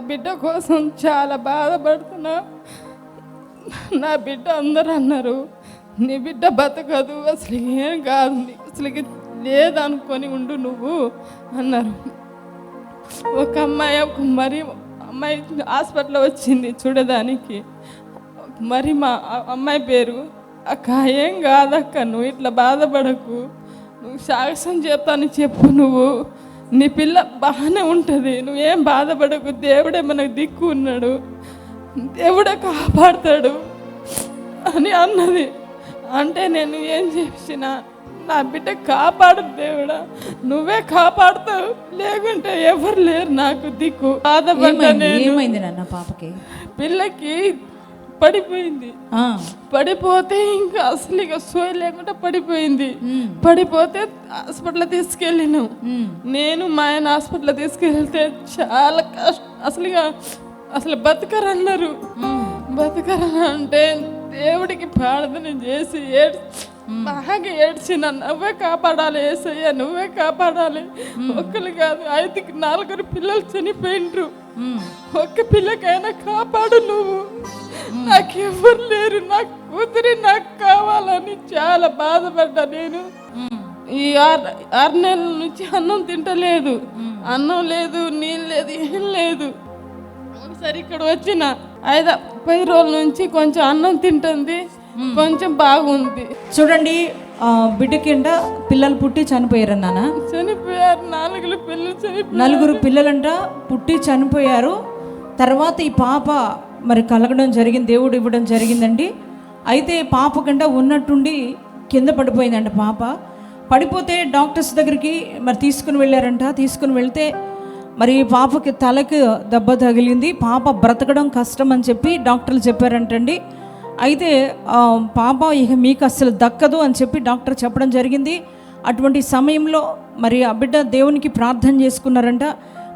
బిడ్డ కోసం చాలా బాధపడుతున్నా. నా బిడ్డ అందరూ అన్నారు, నీ బిడ్డ బతకదు, అసలు ఏం కాదు, అసలు లేదనుకొని ఉండు నువ్వు అన్నారు. ఒక అమ్మాయి హాస్పిటల్ వచ్చింది చూడడానికి. మరి మా అమ్మాయి పేరు, అక్క ఏం కాదక్క, నువ్వు ఇట్లా బాధపడకు, నువ్వు సాక్ష్యం చెప్తాను చెప్పు, నువ్వు నీ పిల్ల బాగానే ఉంటుంది, నువ్వేం బాధపడకు, దేవుడే మనకు దిక్కు ఉన్నాడు, దేవుడే కాపాడుతాడు అని అన్నది. అంటే నేను ఏం చేసిన, నా బిడ్డ కాపాడు దేవుడా, నువ్వే కాపాడుతావు, లేకుంటే ఎవరు లేరు నాకు దిక్కు. బాధపడ్డా నేను. ఏమైంది నాన్న పాపకి? పిల్లకి పడిపోయింది. పడిపోతే ఇంకా అసలు ఇక సోయి లేకుండా పడిపోయింది. పడిపోతే హాస్పిటల్ తీసుకెళ్ళినాం. నేను మా ఆయన హాస్పిటల్ తీసుకెళ్తే చాలా కష్టం. అసలు బతకరన్నారు. బతకరా అంటే దేవుడికి ప్రార్థన చేసి బాగా ఏడ్చిన, నువ్వే కాపాడాలి ఏసయ్య, నువ్వే కాపాడాలి. ఒక్కరు కాదు, 4 పిల్లలు చనిపోయిండ్రు, ఒక్క పిల్లకైనా కాపాడు నువ్వు, నాకెవ్వరు లేరు, నా కూతురి నాకు కావాలని చాలా బాధపడ్డా. నేను ఈ 6 నెలల నుంచి అన్నం తింటలేదు, అన్నం లేదు, నీళ్ళు లేదు, ఏం లేదు. ఒకసారి ఇక్కడ వచ్చిన 5-10 రోజుల నుంచి కొంచెం అన్నం తింటుంది, కొంచెం బాగుంది. చూడండి, బిడ్డ కింద పిల్లలు పుట్టి చనిపోయారు నాన్న. చనిపోయారు, 4 పిల్లలు చనిపోయారు. 4 పిల్లలంట పుట్టి చనిపోయారు. తర్వాత ఈ పాప మరి కలగడం జరిగింది, దేవుడు ఇవ్వడం జరిగిందండి. అయితే పాప కంట ఉన్నట్టుండి కింద పడిపోయిందంట. పాప పడిపోతే డాక్టర్స్ దగ్గరికి మరి తీసుకుని వెళ్ళారంట. తీసుకుని వెళ్తే మరి పాపకి తలకి దెబ్బ తగిలింది, పాప బ్రతకడం కష్టం అని చెప్పి డాక్టర్లు చెప్పారంటండి. అయితే పాప ఇక మీకు అసలు దక్కదు అని చెప్పి డాక్టర్ చెప్పడం జరిగింది. అటువంటి సమయంలో మరి ఆ బిడ్డ దేవునికి ప్రార్థన చేసుకున్నారంట.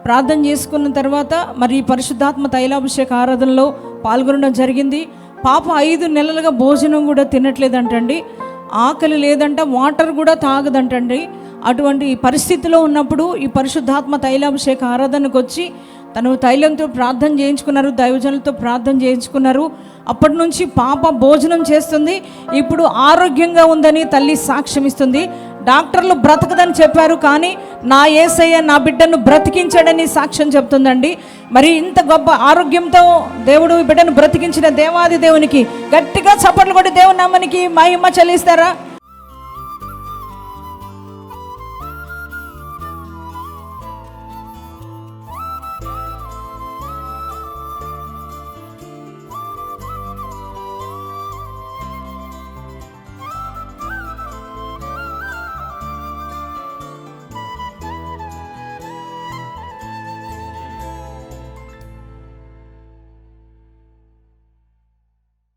ప్రార్థన చేసుకున్న తర్వాత మరి పరిశుద్ధాత్మ తైలాభిషేక ఆరాధనలో పాల్గొనడం జరిగింది. పాప 5 నెలలుగా భోజనం కూడా తినట్లేదంటండి, ఆకలి లేదంట, వాటర్ కూడా తాగదంటండి. అటువంటి పరిస్థితిలో ఉన్నప్పుడు ఈ పరిశుద్ధాత్మ తైలాభిషేక ఆరాధనకు వచ్చి తను తైలంతో ప్రార్థన చేయించుకున్నారు, దైవజనులతో ప్రార్థన చేయించుకున్నారు. అప్పటి నుంచి పాప భోజనం చేస్తుంది, ఇప్పుడు ఆరోగ్యంగా ఉందని తల్లి సాక్ష్యం ఇస్తుంది. డాక్టర్లు బ్రతకదని చెప్పారు, కానీ నా యేసయ్య నా బిడ్డను బ్రతికించాడని సాక్ష్యం చెప్తుందండి. మరి ఇంత గొప్ప ఆరోగ్యంతో దేవుడు బిడ్డను బ్రతికించిన దేవాది దేవునికి గట్టిగా చప్పట్లు కొట్టి దేవుని నామానికి మహిమ చెల్లిస్తారా?